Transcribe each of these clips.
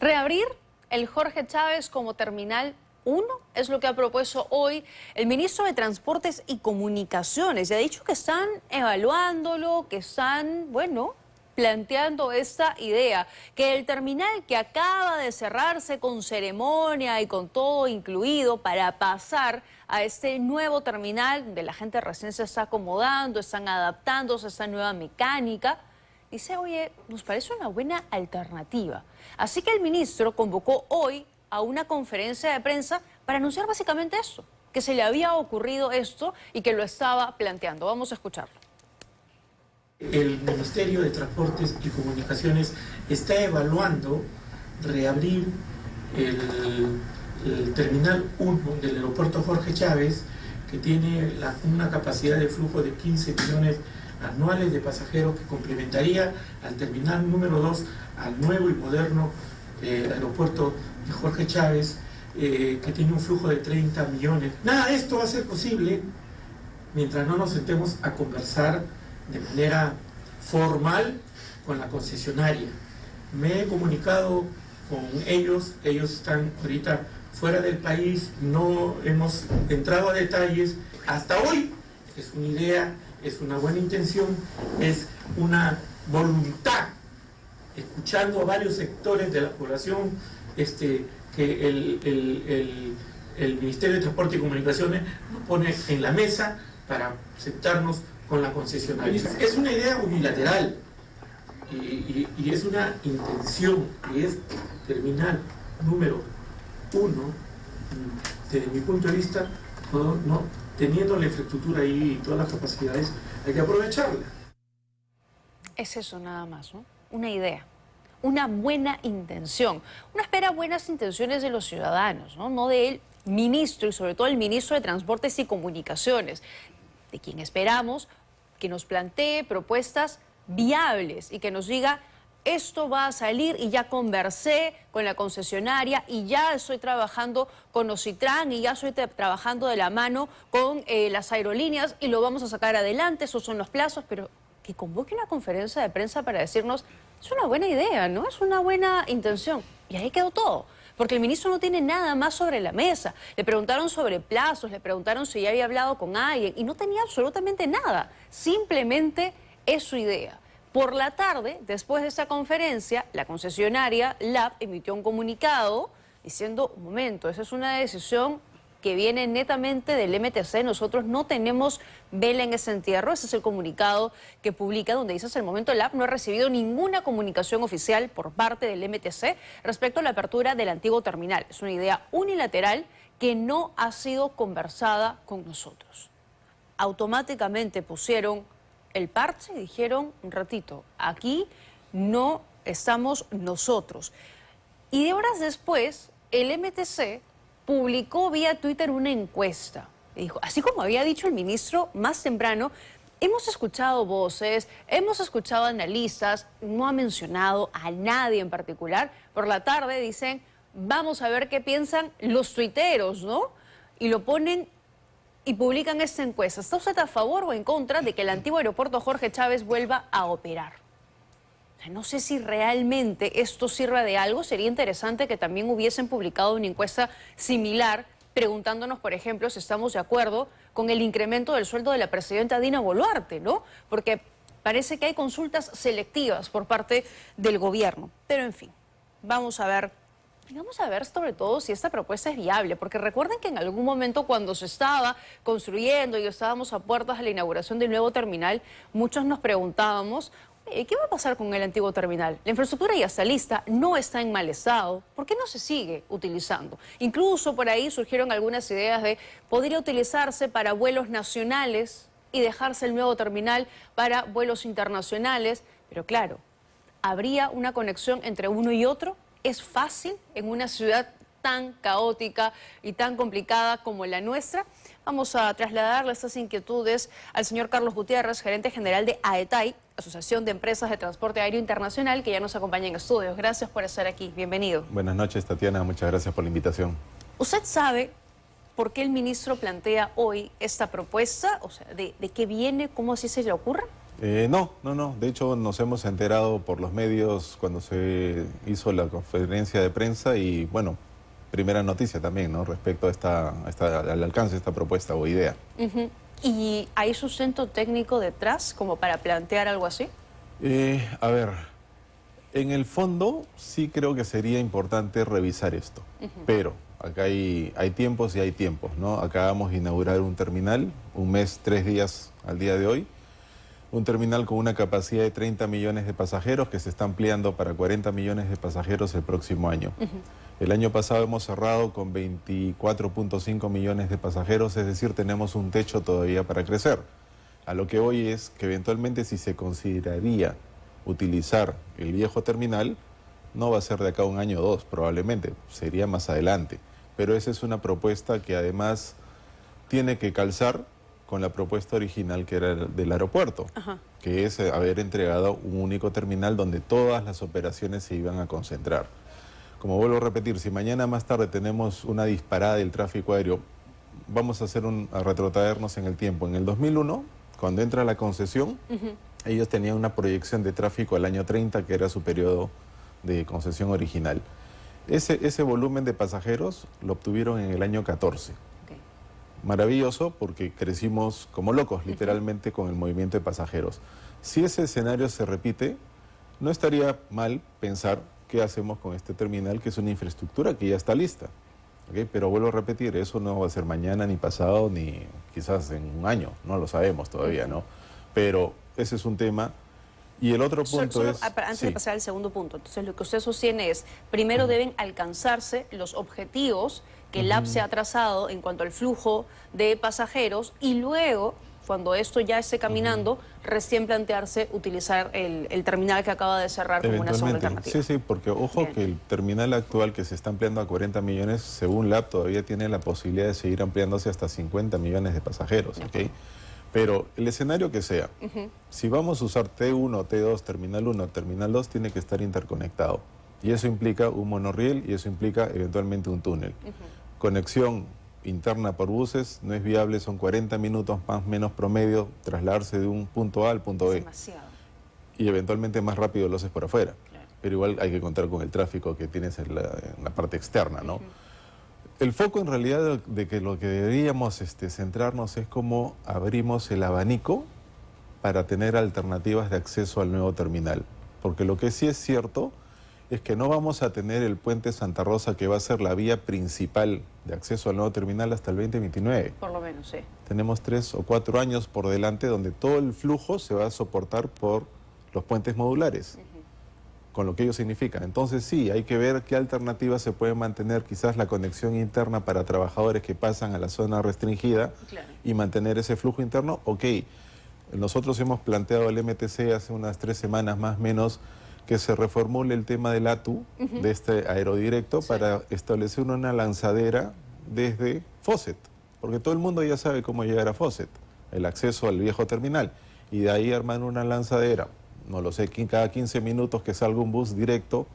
Reabrir el Jorge Chávez como Terminal 1 es lo que ha propuesto hoy el ministro de Transportes y Comunicaciones. Y ha dicho que están evaluándolo, que están, planteando esta idea, que el terminal que acaba de cerrarse con ceremonia y con todo incluido para pasar a este nuevo terminal donde la gente recién se está acomodando, están adaptándose a esta nueva mecánica, dice, oye, nos parece una buena alternativa. Así que el ministro convocó hoy a una conferencia de prensa para anunciar básicamente esto, que se le había ocurrido esto y que lo estaba planteando. Vamos a escucharlo. El Ministerio de Transportes y Comunicaciones está evaluando reabrir el Terminal 1 del aeropuerto Jorge Chávez, que tiene una capacidad de flujo de 15 millones anuales de pasajeros, que complementaría al terminal número 2, al nuevo y moderno aeropuerto de Jorge Chávez, que tiene un flujo de 30 millones. Nada de esto va a ser posible mientras no nos sentemos a conversar de manera formal con la concesionaria. Me he comunicado con ellos están ahorita fuera del país, no hemos entrado a detalles. Hasta hoy es una idea, es una buena intención, es una voluntad, escuchando a varios sectores de la población, que el Ministerio de Transporte y Comunicaciones nos pone en la mesa para sentarnos con la concesionaria. Es una idea unilateral y es una intención, que es terminal número 1, desde mi punto de vista, teniendo la infraestructura ahí y todas las capacidades, hay que aprovecharla. Es eso nada más, ¿no? Una idea, una buena intención. Uno espera buenas intenciones de los ciudadanos, no del ministro y sobre todo el ministro de Transportes y Comunicaciones, de quien esperamos que nos plantee propuestas viables y que nos diga, esto va a salir y ya conversé con la concesionaria y ya estoy trabajando con Ocitran y ya estoy trabajando de la mano con las aerolíneas y lo vamos a sacar adelante, esos son los plazos, pero que convoque una conferencia de prensa para decirnos, es una buena idea, ¿no? Es una buena intención. Y ahí quedó todo. Porque el ministro no tiene nada más sobre la mesa. Le preguntaron sobre plazos, le preguntaron si ya había hablado con alguien y no tenía absolutamente nada. Simplemente es su idea. Por la tarde, después de esa conferencia, la concesionaria LAP emitió un comunicado diciendo, un momento, esa es una decisión que viene netamente del MTC, nosotros no tenemos vela en ese entierro. Ese es el comunicado que publica, donde dice, hasta el momento LAP no ha recibido ninguna comunicación oficial por parte del MTC respecto a la apertura del antiguo terminal. Es una idea unilateral que no ha sido conversada con nosotros. Automáticamente pusieron el parche y dijeron, un ratito, aquí no estamos nosotros. Y de horas después, el MTC publicó vía Twitter una encuesta. Dijo, así como había dicho el ministro más temprano, hemos escuchado voces, hemos escuchado analistas, no ha mencionado a nadie en particular. Por la tarde dicen, vamos a ver qué piensan los tuiteros, ¿no? Y lo ponen y publican esta encuesta. ¿Está usted a favor o en contra de que el antiguo aeropuerto Jorge Chávez vuelva a operar? No sé si realmente esto sirve de algo. Sería interesante que también hubiesen publicado una encuesta similar preguntándonos, por ejemplo, si estamos de acuerdo con el incremento del sueldo de la presidenta Dina Boluarte, ¿no? Porque parece que hay consultas selectivas por parte del gobierno. Pero, en fin, vamos a ver sobre todo si esta propuesta es viable, porque recuerden que en algún momento cuando se estaba construyendo y estábamos a puertas de la inauguración del nuevo terminal, muchos nos preguntábamos, ¿qué va a pasar con el antiguo terminal? La infraestructura ya está lista, no está en mal estado. ¿Por qué no se sigue utilizando? Incluso por ahí surgieron algunas ideas de podría utilizarse para vuelos nacionales y dejarse el nuevo terminal para vuelos internacionales. Pero claro, ¿habría una conexión entre uno y otro? ¿Es fácil en una ciudad tan caótica y tan complicada como la nuestra? Vamos a trasladarle estas inquietudes al señor Carlos Gutiérrez, gerente general de AETAI, Asociación de Empresas de Transporte Aéreo Internacional, que ya nos acompaña en estudios. Gracias por estar aquí. Bienvenido. Buenas noches, Tatiana. Muchas gracias por la invitación. ¿Usted sabe por qué el ministro plantea hoy esta propuesta? O sea, ¿de qué viene? ¿Cómo así se le ocurre? No. De hecho, nos hemos enterado por los medios cuando se hizo la conferencia de prensa y, bueno, primera noticia también, ¿no? Respecto al alcance de esta propuesta o idea. ¿Y hay sustento técnico detrás como para plantear algo así? A ver, en el fondo sí creo que sería importante revisar esto, pero acá hay tiempos y hay tiempos, ¿no? Acabamos de inaugurar un terminal, un mes, 3 días al día de hoy, un terminal con una capacidad de 30 millones de pasajeros que se está ampliando para 40 millones de pasajeros el próximo año. El año pasado hemos cerrado con 24.5 millones de pasajeros, es decir, tenemos un techo todavía para crecer. A lo que hoy es que eventualmente si se consideraría utilizar el viejo terminal, no va a ser de acá a un año o dos, probablemente, sería más adelante. Pero esa es una propuesta que además tiene que calzar con la propuesta original que era del aeropuerto, que es haber entregado un único terminal donde todas las operaciones se iban a concentrar. Como vuelvo a repetir, si mañana más tarde tenemos una disparada del tráfico aéreo, vamos a retrotraernos en el tiempo. En el 2001, cuando entra la concesión, ellos tenían una proyección de tráfico al año 30, que era su periodo de concesión original. Ese volumen de pasajeros lo obtuvieron en el año 14. Maravilloso porque crecimos como locos, literalmente, con el movimiento de pasajeros. Si ese escenario se repite, no estaría mal pensar qué hacemos con este terminal, que es una infraestructura que ya está lista. Pero vuelvo a repetir, eso no va a ser mañana, ni pasado, ni quizás en un año, no lo sabemos todavía, ¿no? Pero ese es un tema. Y el otro punto es... Antes de pasar al segundo punto, entonces lo que usted sostiene es, primero deben alcanzarse los objetivos que el AP se ha trazado en cuanto al flujo de pasajeros y luego, cuando esto ya esté caminando, recién plantearse utilizar el terminal que acaba de cerrar como una segunda alternativa. Sí, porque ojo que el terminal actual que se está ampliando a 40 millones, según LAP, todavía tiene la posibilidad de seguir ampliándose hasta 50 millones de pasajeros, ¿ok? Pero el escenario que sea, si vamos a usar T1, T2, Terminal 1, Terminal 2, tiene que estar interconectado. Y eso implica un monorriel y eso implica eventualmente un túnel. Conexión interna por buses no es viable, son 40 minutos más o menos promedio trasladarse de un punto A al punto B. Demasiado. Y eventualmente más rápido lo haces por afuera. Claro. Pero igual hay que contar con el tráfico que tienes en la parte externa, ¿no? El foco en realidad de que lo que deberíamos centrarnos es cómo abrimos el abanico para tener alternativas de acceso al nuevo terminal. Porque lo que sí es cierto es que no vamos a tener el puente Santa Rosa, que va a ser la vía principal de acceso al nuevo terminal, hasta el 2029. Por lo menos, sí. Tenemos 3 o 4 años por delante donde todo el flujo se va a soportar por los puentes modulares, con lo que ello significa. Entonces sí, hay que ver qué alternativas se pueden mantener, quizás la conexión interna para trabajadores que pasan a la zona restringida y mantener ese flujo interno. Ok, nosotros hemos planteado al MTC hace unas 3 semanas más o menos que se reformule el tema del ATU, de este aerodirecto, para establecer una lanzadera desde Fawcett, porque todo el mundo ya sabe cómo llegar a Fawcett, el acceso al viejo terminal, y de ahí armar una lanzadera, no lo sé, cada 15 minutos que salga un bus directo.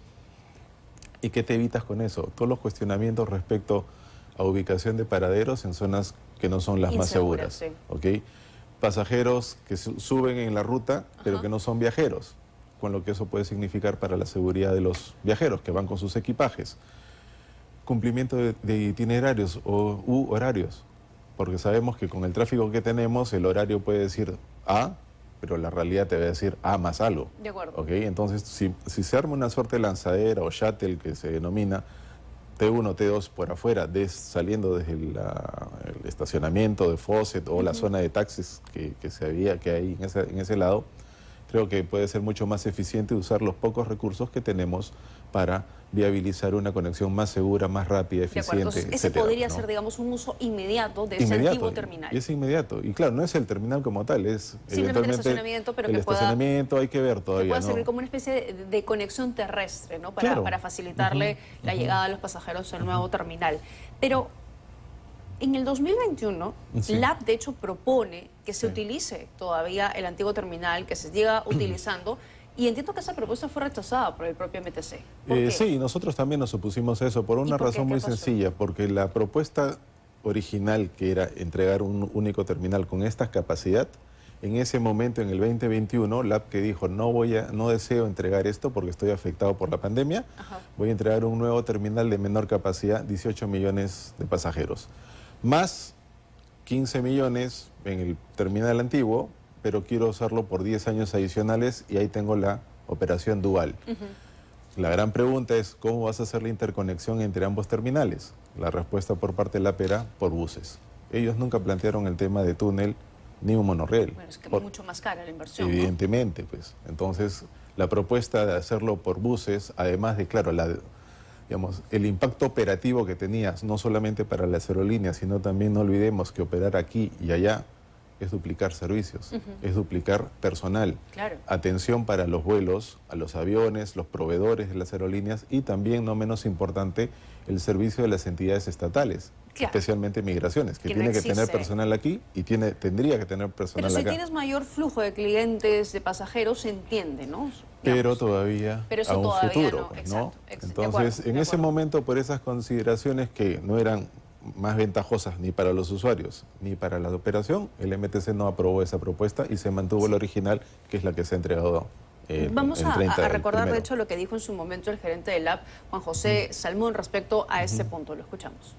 ¿Y qué te evitas con eso? Todos los cuestionamientos respecto a ubicación de paraderos en zonas que no son las más seguras. ¿Okay? Pasajeros que suben en la ruta, pero que no son viajeros, con lo que eso puede significar para la seguridad de los viajeros que van con sus equipajes. Cumplimiento de itinerarios u horarios, porque sabemos que con el tráfico que tenemos, el horario puede decir A, pero la realidad te va a decir A más algo. De acuerdo. ¿Okay? Entonces, si se arma una suerte de lanzadera o shuttle que se denomina T1, T2 por afuera, saliendo desde el estacionamiento de Fawcett o la zona de taxis que hay en ese lado, creo que puede ser mucho más eficiente usar los pocos recursos que tenemos para viabilizar una conexión más segura, más rápida, eficiente, Entonces, ese etcétera, podría ¿no? ser, digamos, un uso inmediato de ese antiguo terminal. Y es inmediato. Y claro, no es el terminal como tal, es simplemente el estacionamiento, pero el estacionamiento hay que ver todavía, pueda servir ¿no? como una especie de conexión terrestre, ¿no? Para facilitarle la llegada de los pasajeros al nuevo terminal. Pero en el 2021, LAP de hecho propone que se utilice todavía el antiguo terminal, que se siga utilizando, y entiendo que esa propuesta fue rechazada por el propio MTC. Sí, nosotros también nos opusimos a eso por una razón muy sencilla, porque la propuesta original, que era entregar un único terminal con esta capacidad, En ese momento, en el 2021, LAP que dijo, no deseo entregar esto porque estoy afectado por la pandemia, voy a entregar un nuevo terminal de menor capacidad, 18 millones de pasajeros, más 15 millones en el terminal antiguo, pero quiero usarlo por 10 años adicionales y ahí tengo la operación dual. La gran pregunta es, ¿cómo vas a hacer la interconexión entre ambos terminales? La respuesta por parte de LAP era por buses. Ellos nunca plantearon el tema de túnel ni un monorriel. Bueno, es que es mucho más cara la inversión, evidentemente, ¿no? Pues. Entonces, la propuesta de hacerlo por buses, además de, claro, digamos, el impacto operativo que tenías, no solamente para las aerolíneas, sino también no olvidemos que operar aquí y allá es duplicar servicios, es duplicar personal, atención para los vuelos, a los aviones, los proveedores de las aerolíneas y también, no menos importante, el servicio de las entidades estatales, especialmente migraciones, que tiene que tener personal aquí y tendría que tener personal acá. Pero si tienes mayor flujo de clientes, de pasajeros, se entiende, ¿no? Pero todavía a un futuro, ¿no? Entonces, en ese momento, por esas consideraciones que no eran más ventajosas ni para los usuarios ni para la operación, el MTC no aprobó esa propuesta y se mantuvo la original, que es la que se ha entregado. Vamos a recordar, de hecho, lo que dijo en su momento el gerente del LAP, Juan José Salmón, respecto a este punto. Lo escuchamos.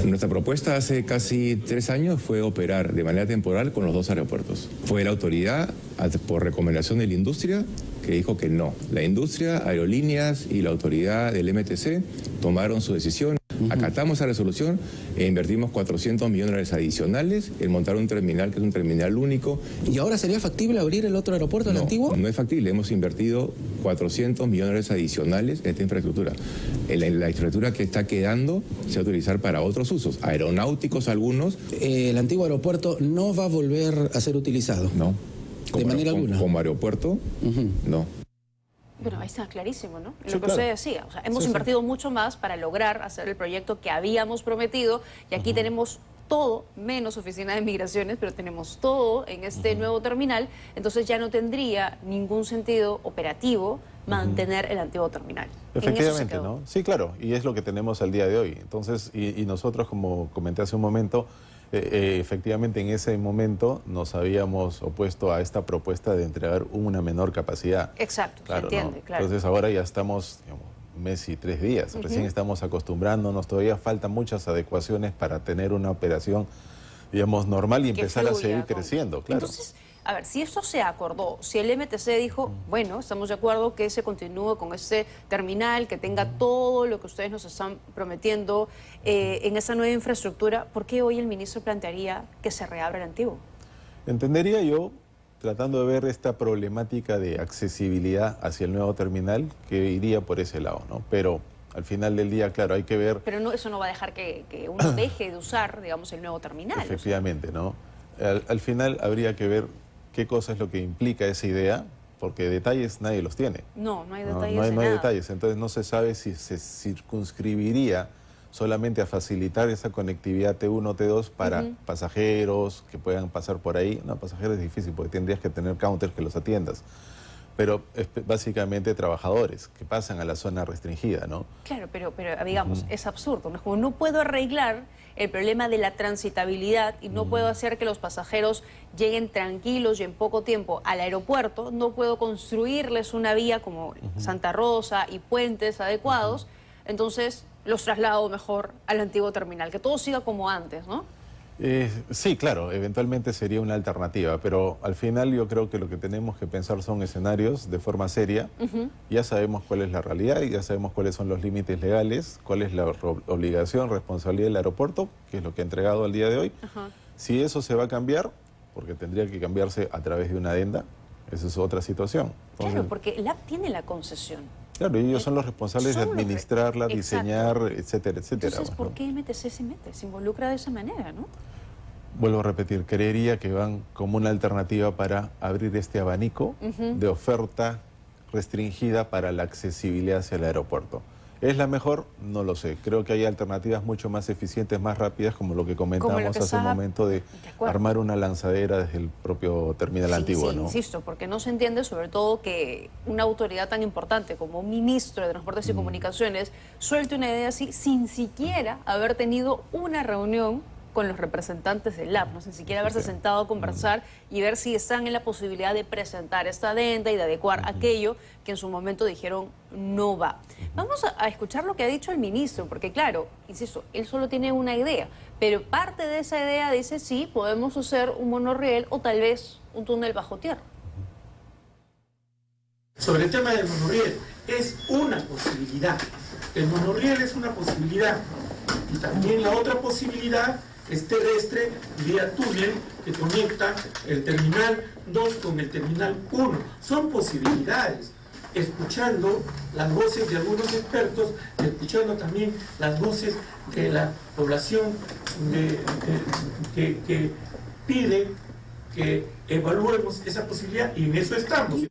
Nuestra propuesta hace casi 3 años fue operar de manera temporal con los 2 aeropuertos. Fue la autoridad, por recomendación de la industria, que dijo que no. La industria, aerolíneas y la autoridad del MTC tomaron su decisión. Acatamos esa resolución e invertimos 400 millones adicionales en montar un terminal que es un terminal único. ¿Y ahora sería factible abrir el otro aeropuerto, el antiguo? No es factible. Hemos invertido 400 millones adicionales en esta infraestructura. La infraestructura que está quedando se va a utilizar para otros usos, aeronáuticos algunos. El antiguo aeropuerto no va a volver a ser utilizado. No. ¿De manera alguna? Como aeropuerto, no. Bueno, ahí está clarísimo, ¿no? Lo que usted decía, o sea, hemos invertido mucho más para lograr hacer el proyecto que habíamos prometido y aquí tenemos todo, menos oficina de migraciones, pero tenemos todo en este nuevo terminal, entonces ya no tendría ningún sentido operativo mantener el antiguo terminal. Efectivamente, ¿no? Sí, claro, y es lo que tenemos al día de hoy. Entonces, y nosotros, como comenté hace un momento, efectivamente en ese momento nos habíamos opuesto a esta propuesta de entregar una menor capacidad. Exacto, claro, se entiende, ¿no? claro. Entonces ahora ya estamos, digamos, 1 mes y 3 días, recién estamos acostumbrándonos, todavía faltan muchas adecuaciones para tener una operación, digamos, normal y empezar a seguir creciendo, claro. Entonces, a ver, si esto se acordó, si el MTC dijo, bueno, estamos de acuerdo que se continúe con este terminal, que tenga todo lo que ustedes nos están prometiendo en esa nueva infraestructura, ¿por qué hoy el ministro plantearía que se reabra el antiguo? Entendería yo, tratando de ver esta problemática de accesibilidad hacia el nuevo terminal, que iría por ese lado, ¿no? Pero al final del día, claro, hay que ver... Pero no, eso no va a dejar que uno deje de usar, digamos, el nuevo terminal. Efectivamente, ¿no? Al final habría que ver qué cosa es lo que implica esa idea, porque detalles nadie los tiene. No hay detalles no hay detalles, entonces no se sabe si se circunscribiría solamente a facilitar esa conectividad T1, T2 para pasajeros que puedan pasar por ahí. No, pasajeros es difícil porque tendrías que tener counters que los atiendas. Pero es básicamente trabajadores que pasan a la zona restringida, ¿no? Claro, pero digamos, es absurdo, ¿no? Es como no puedo arreglar el problema de la transitabilidad y no puedo hacer que los pasajeros lleguen tranquilos y en poco tiempo al aeropuerto, no puedo construirles una vía como Santa Rosa y puentes adecuados, entonces los traslado mejor al antiguo terminal, que todo siga como antes, ¿no? Sí, claro, eventualmente sería una alternativa, pero al final yo creo que lo que tenemos que pensar son escenarios de forma seria. Ya sabemos cuál es la realidad y ya sabemos cuáles son los límites legales, cuál es la obligación, responsabilidad del aeropuerto, que es lo que ha entregado al día de hoy. Si eso se va a cambiar, porque tendría que cambiarse a través de una adenda, esa es otra situación. Entonces, claro, porque el LAP tiene la concesión. Claro, y ellos son los responsables de administrarla, diseñar, etcétera, etcétera. Entonces, ¿por qué MTC se involucra de esa manera, no? Vuelvo a repetir, creería que van como una alternativa para abrir este abanico de oferta restringida para la accesibilidad hacia el aeropuerto. ¿Es la mejor? No lo sé. Creo que hay alternativas mucho más eficientes, más rápidas, como lo que comentábamos hace un momento de armar una lanzadera desde el propio terminal antiguo, ¿no? Insisto, porque no se entiende sobre todo que una autoridad tan importante como un ministro de Transportes y Comunicaciones suelte una idea así sin siquiera haber tenido una reunión con los representantes del LAP, no sin siquiera haberse sentado a conversar y ver si están en la posibilidad de presentar esta adenda y de adecuar aquello que en su momento dijeron no va. Vamos a escuchar lo que ha dicho el ministro, porque claro, insisto, él solo tiene una idea, pero parte de esa idea dice sí, podemos hacer un monorriel o tal vez un túnel bajo tierra. Sobre el tema del monorriel, es una posibilidad. El monorriel es una posibilidad. Y también la otra posibilidad es terrestre vía túnel que conecta el terminal 2 con el terminal 1. Son posibilidades. Escuchando las voces de algunos expertos, escuchando también las voces de la población que pide que evaluemos esa posibilidad, y en eso estamos.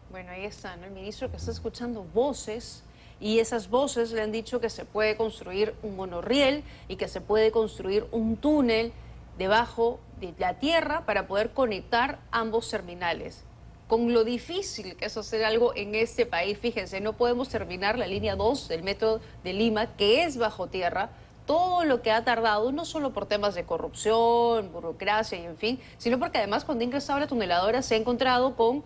Bueno, ahí está, ¿no? El ministro que está escuchando voces, y esas voces le han dicho que se puede construir un monorriel y que se puede construir un túnel debajo de la tierra para poder conectar ambos terminales. Con lo difícil que es hacer algo en este país, fíjense, no podemos terminar la línea 2 del metro de Lima, que es bajo tierra, todo lo que ha tardado, no solo por temas de corrupción, burocracia y en fin, sino porque además cuando ha ingresado a la tuneladora se ha encontrado con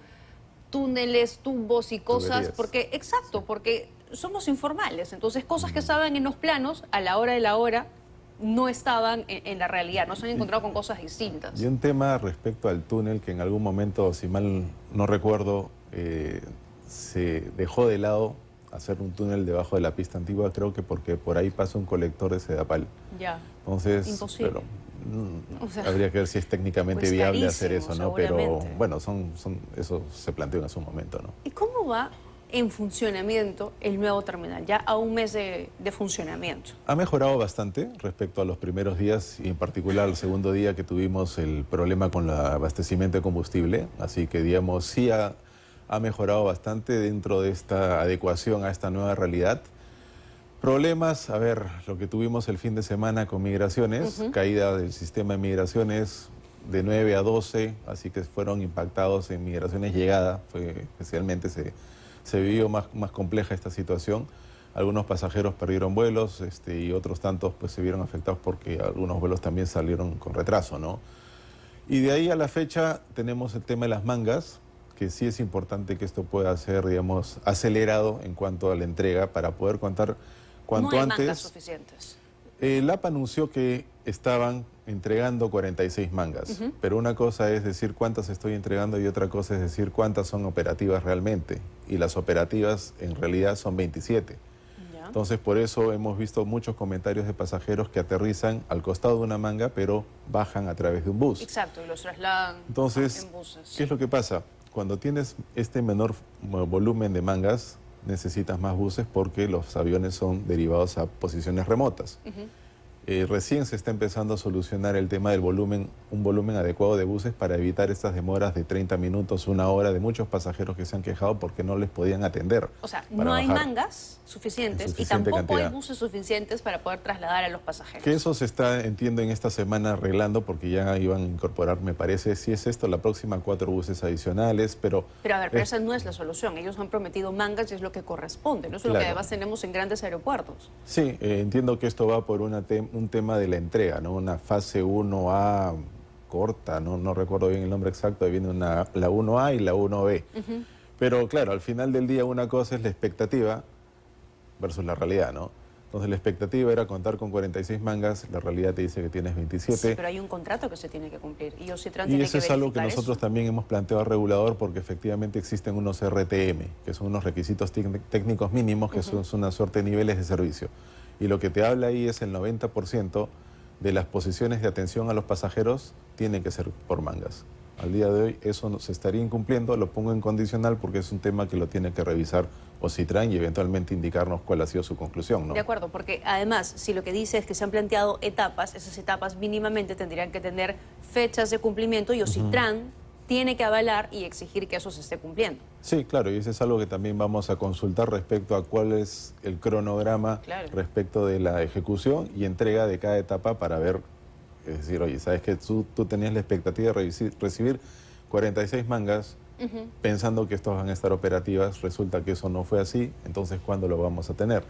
túneles, tubos y cosas, tuberías. porque somos informales, entonces cosas que estaban en los planos a la hora de la hora no estaban en la realidad, no se han encontrado con cosas distintas. Y un tema respecto al túnel que en algún momento, si mal no recuerdo, se dejó de lado hacer un túnel debajo de la pista antigua, creo que porque por ahí pasa un colector de Sedapal. Ya. Entonces, imposible. pero, O sea, habría que ver si es técnicamente pues viable hacer eso, carísimo, ¿no? Pero seguramente. bueno, eso se planteó en su momento, ¿no? ¿Y cómo va en funcionamiento el nuevo terminal? Ya a un mes de funcionamiento. Ha mejorado bastante respecto a los primeros días y en particular el segundo día que tuvimos el problema con el abastecimiento de combustible. Así que, digamos, sí ha mejorado bastante dentro de esta adecuación a esta nueva realidad. Problemas, a ver, lo que tuvimos el fin de semana con migraciones, caída del sistema de migraciones de 9 a 12, así que fueron impactados en migraciones llegada, especialmente se vivió más compleja esta situación. Algunos pasajeros perdieron vuelos y otros tantos pues se vieron afectados porque algunos vuelos también salieron con retraso, ¿no? Y de ahí a la fecha tenemos el tema de las mangas, que sí es importante que esto pueda ser, digamos, acelerado en cuanto a la entrega para poder contar cuanto no hay antes. mangas suficientes. El AP anunció que estaban entregando 46 mangas, pero una cosa es decir cuántas estoy entregando y otra cosa es decir cuántas son operativas realmente. Y las operativas en realidad son 27. Ya. Entonces por eso hemos visto muchos comentarios de pasajeros que aterrizan al costado de una manga pero bajan a través de un bus. Exacto, y los trasladan Entonces, en buses. ¿qué es lo que pasa? Cuando tienes este menor volumen de mangas, necesitas más buses porque los aviones son derivados a posiciones remotas. Recién se está empezando a solucionar el tema del volumen, un volumen adecuado de buses para evitar estas demoras de 30 minutos, una hora de muchos pasajeros que se han quejado porque no les podían atender. O sea, para no hay bajar. mangas suficientes y Suficiente tampoco hay cantidad. buses suficientes para poder trasladar a los pasajeros. Que eso se está, entiendo, en esta semana arreglando porque ya iban a incorporar, me parece, si es esto, la próxima 4 buses adicionales, pero... Pero a ver, pero esa no es la solución. Ellos han prometido mangas y es lo que corresponde, no es lo que Claro. además tenemos en grandes aeropuertos. Sí, entiendo que esto va por un tema de la entrega, ¿no? Una fase 1A corta, no recuerdo bien el nombre exacto, ahí viene la 1A y la 1B. Pero claro, al final del día una cosa es la expectativa versus la realidad, ¿no? Entonces la expectativa era contar con 46 mangas, la realidad te dice que tienes 27. Sí, pero hay un contrato que se tiene que cumplir y Ocitran Y tiene eso que es algo que verificar nosotros eso. también hemos planteado al regulador porque efectivamente existen unos RTM, que son unos requisitos técnicos mínimos, que son una suerte de niveles de servicio. Y lo que te habla ahí es el 90% de las posiciones de atención a los pasajeros tienen que ser por mangas. Al día de hoy eso no se estaría incumpliendo, lo pongo en condicional porque es un tema que lo tiene que revisar Ocitran y eventualmente indicarnos cuál ha sido su conclusión, ¿no? De acuerdo, porque además, si lo que dice es que se han planteado etapas, esas etapas mínimamente tendrían que tener fechas de cumplimiento y Ocitran tiene que avalar y exigir que eso se esté cumpliendo. Sí, claro, y eso es algo que también vamos a consultar respecto a cuál es el cronograma respecto de la ejecución y entrega de cada etapa para ver, es decir, oye, sabes que tú tenías la expectativa de recibir 46 mangas pensando que estos van a estar operativas, resulta que eso no fue así, entonces ¿cuándo lo vamos a tener?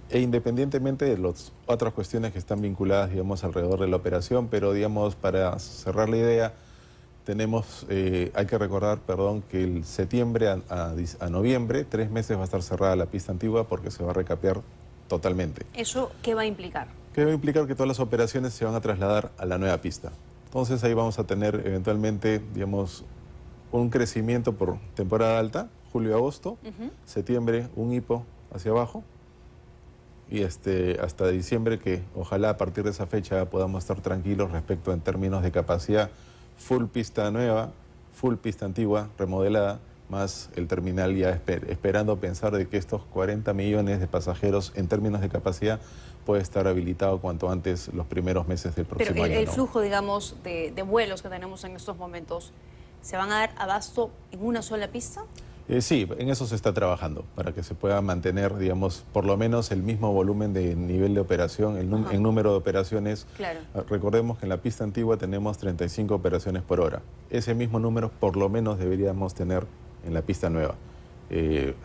E independientemente de las otras cuestiones que están vinculadas, digamos, alrededor de la operación, pero, digamos, para cerrar la idea, hay que recordar, perdón, que el septiembre a noviembre, 3 meses va a estar cerrada la pista antigua porque se va a recapear totalmente. ¿Eso qué va a implicar? Que va a implicar que todas las operaciones se van a trasladar a la nueva pista. Entonces ahí vamos a tener eventualmente, digamos, un crecimiento por temporada alta, julio-agosto, septiembre un hipo hacia abajo, y hasta diciembre, que ojalá a partir de esa fecha podamos estar tranquilos respecto en términos de capacidad, full pista nueva, full pista antigua, remodelada, más el terminal ya esperando pensar de que estos 40 millones de pasajeros en términos de capacidad puede estar habilitado cuanto antes los primeros meses del próximo Pero año. el ¿no? flujo, digamos, de vuelos que tenemos en estos momentos, ¿se van a dar abasto en una sola pista? Sí, en eso se está trabajando, para que se pueda mantener, digamos, por lo menos el mismo volumen de nivel de operación, el número de operaciones. Claro. Recordemos que en la pista antigua tenemos 35 operaciones por hora. Ese mismo número por lo menos deberíamos tener en la pista nueva.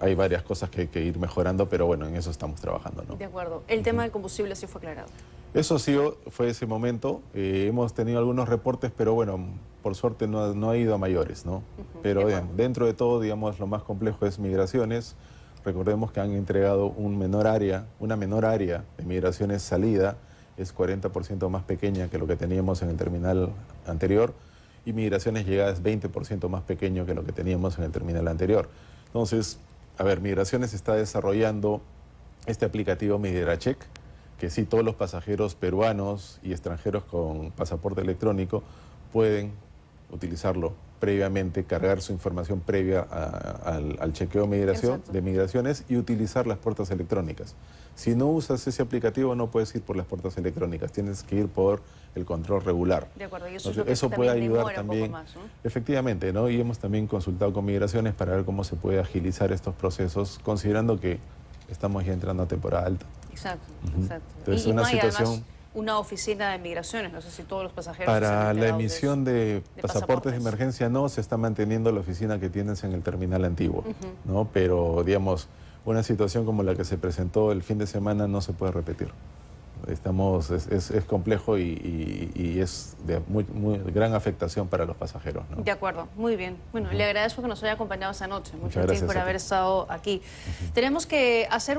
Hay varias cosas que hay que ir mejorando, pero bueno, en eso estamos trabajando, ¿no? De acuerdo. El tema del combustible sí fue aclarado. Eso sí fue ese momento. Hemos tenido algunos reportes, pero bueno, por suerte no ha ido a mayores, ¿no? Pero dentro de todo, digamos, lo más complejo es migraciones. Recordemos que han entregado una menor área de migraciones salida, es 40% más pequeña que lo que teníamos en el terminal anterior, y migraciones llegadas 20% más pequeño que lo que teníamos en el terminal anterior. Entonces, a ver, Migraciones está desarrollando este aplicativo Migracheck, que sí, todos los pasajeros peruanos y extranjeros con pasaporte electrónico pueden utilizarlo previamente, cargar su información previa al chequeo de migraciones y utilizar las puertas electrónicas. Si no usas ese aplicativo no puedes ir por las puertas electrónicas, tienes que ir por el control regular. De acuerdo, y eso, Entonces, es lo que eso puede ayudar demora también, un poco más, ¿no? Efectivamente, ¿no? Y hemos también consultado con Migraciones para ver cómo se puede agilizar estos procesos, considerando que estamos ya entrando a temporada alta. Exacto, exacto. Entonces, y una no hay situación además una oficina de migraciones, no sé si todos los pasajeros para están la enterados emisión de pasaportes de pasaportes. emergencia no, se está manteniendo la oficina que tienes en el terminal antiguo, ¿no? Pero, digamos, una situación como la que se presentó el fin de semana no se puede repetir. Es complejo y es de muy gran afectación para los pasajeros, ¿no? De acuerdo, muy bien. Bueno, le agradezco que nos haya acompañado esta noche. Muchas gracias gracias por a ti. haber estado aquí. Tenemos que hacer